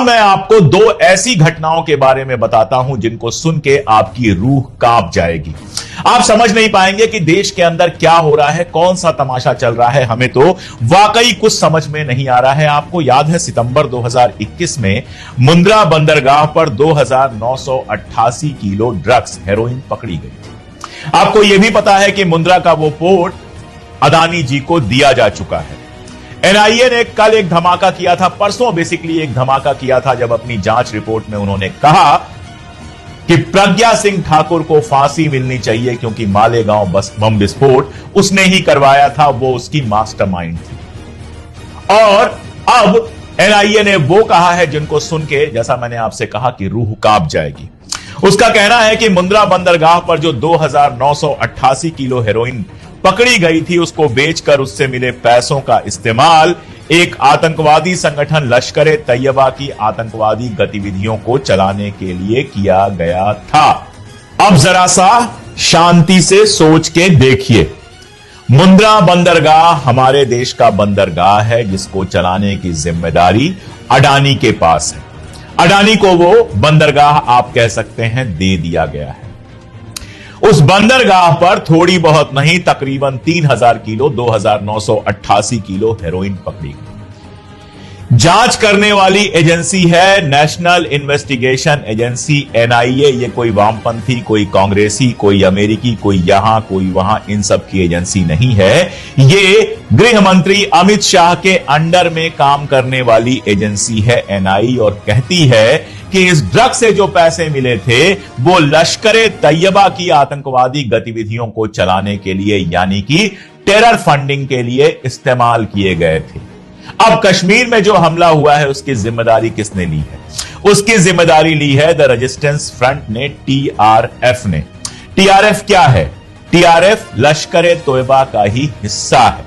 अब मैं आपको दो ऐसी घटनाओं के बारे में बताता हूं जिनको सुन के आपकी रूह कांप जाएगी। आप समझ नहीं पाएंगे कि देश के अंदर क्या हो रहा है, कौन सा तमाशा चल रहा है। हमें तो वाकई कुछ समझ में नहीं आ रहा है। आपको याद है सितंबर 2021 में मुंद्रा बंदरगाह पर 2988 किलो ड्रग्स हेरोइन पकड़ी गई थी। आपको यह भी पता है कि मुंद्रा का वो पोर्ट अदानी जी को दिया जा चुका है। एनआईए ने कल एक धमाका किया था, परसों बेसिकली एक धमाका किया था, जब अपनी जांच रिपोर्ट में उन्होंने कहा कि प्रज्ञा सिंह ठाकुर को फांसी मिलनी चाहिए क्योंकि मालेगांव बम विस्फोट उसने ही करवाया था, वो उसकी मास्टरमाइंड थी। और अब एनआईए ने वो कहा है जिनको सुन के, जैसा मैंने आपसे कहा, कि रूह कांप जाएगी। उसका कहना है कि मुंद्रा बंदरगाह पर जो 2988 किलो हेरोइन पकड़ी गई थी, उसको बेचकर उससे मिले पैसों का इस्तेमाल एक आतंकवादी संगठन लश्कर-ए तैयबा की आतंकवादी गतिविधियों को चलाने के लिए किया गया था। अब जरा सा शांति से सोच के देखिए। मुंद्रा बंदरगाह हमारे देश का बंदरगाह है जिसको चलाने की जिम्मेदारी अडानी के पास है। अडानी को वो बंदरगाह आप कह सकते हैं दे दिया गया है। उस बंदरगाह पर थोड़ी बहुत नहीं, तकरीबन 3000 किलो 2988 किलो हेरोइन पकड़ी गई। जांच करने वाली एजेंसी है नेशनल इन्वेस्टिगेशन एजेंसी एनआईए। ये कोई वामपंथी, कोई कांग्रेसी, कोई अमेरिकी, कोई यहां कोई वहां, इन सब की एजेंसी नहीं है। ये गृह मंत्री अमित शाह के अंडर में काम करने वाली एजेंसी है एनआई, और कहती है कि इस ड्रग से जो पैसे मिले थे वो लश्कर-ए तैयबा की आतंकवादी गतिविधियों को चलाने के लिए, यानी कि टेरर फंडिंग के लिए इस्तेमाल किए गए थे। अब कश्मीर में जो हमला हुआ है उसकी जिम्मेदारी किसने ली है? उसकी जिम्मेदारी ली है द रेजिस्टेंस फ्रंट ने, टीआरएफ ने। टीआरएफ क्या है? टीआरएफ लश्कर-ए तैयबा का ही हिस्सा है।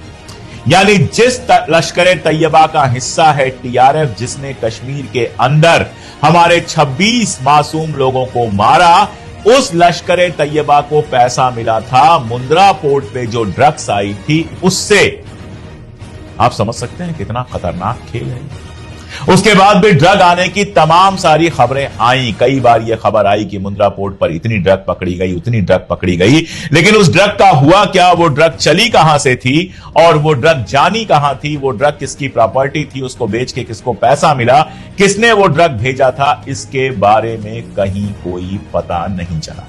यानी जिस लश्कर-ए तैयबा का हिस्सा है टीआरएफ, जिसने कश्मीर के अंदर हमारे 26 मासूम लोगों को मारा, उस लश्कर-ए तैयबा को पैसा मिला था मुंद्रा पोर्ट पे जो ड्रग्स आई थी उससे। आप समझ सकते हैं कितना खतरनाक खेल है। उसके बाद भी ड्रग आने की तमाम सारी खबरें आई। कई बार यह खबर आई कि मुंद्रा पोर्ट पर इतनी ड्रग पकड़ी गई, उतनी ड्रग पकड़ी गई, लेकिन उस ड्रग का हुआ क्या? वो ड्रग चली कहां से थी और वो ड्रग जानी कहां थी? वो ड्रग किसकी प्रॉपर्टी थी? उसको बेच के किसको पैसा मिला? किसने वो ड्रग भेजा था? इसके बारे में कहीं कोई पता नहीं चला।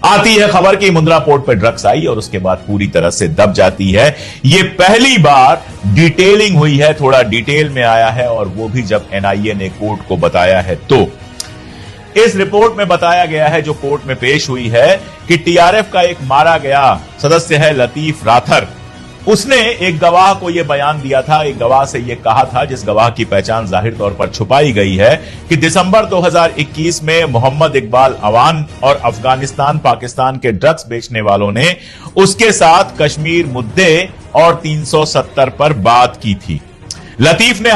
आती है खबर कि मुंद्रा पोर्ट पर ड्रग्स आई और उसके बाद पूरी तरह से दब जाती है। यह पहली बार डिटेलिंग हुई है, थोड़ा डिटेल में आया है, और वो भी जब एनआईए ने कोर्ट को बताया है। तो इस रिपोर्ट में बताया गया है, जो कोर्ट में पेश हुई है, कि टीआरएफ का एक मारा गया सदस्य है लतीफ राथर। उसने एक गवाह को यह बयान दिया था, एक गवाह से यह कहा था, जिस गवाह की पहचान जाहिर तौर पर छुपाई गई है, कि दिसंबर 2021 में मोहम्मद इकबाल अवान और अफगानिस्तान पाकिस्तान के ड्रग्स बेचने वालों ने उसके साथ कश्मीर मुद्दे और 370 पर बात की थी। लतीफ ने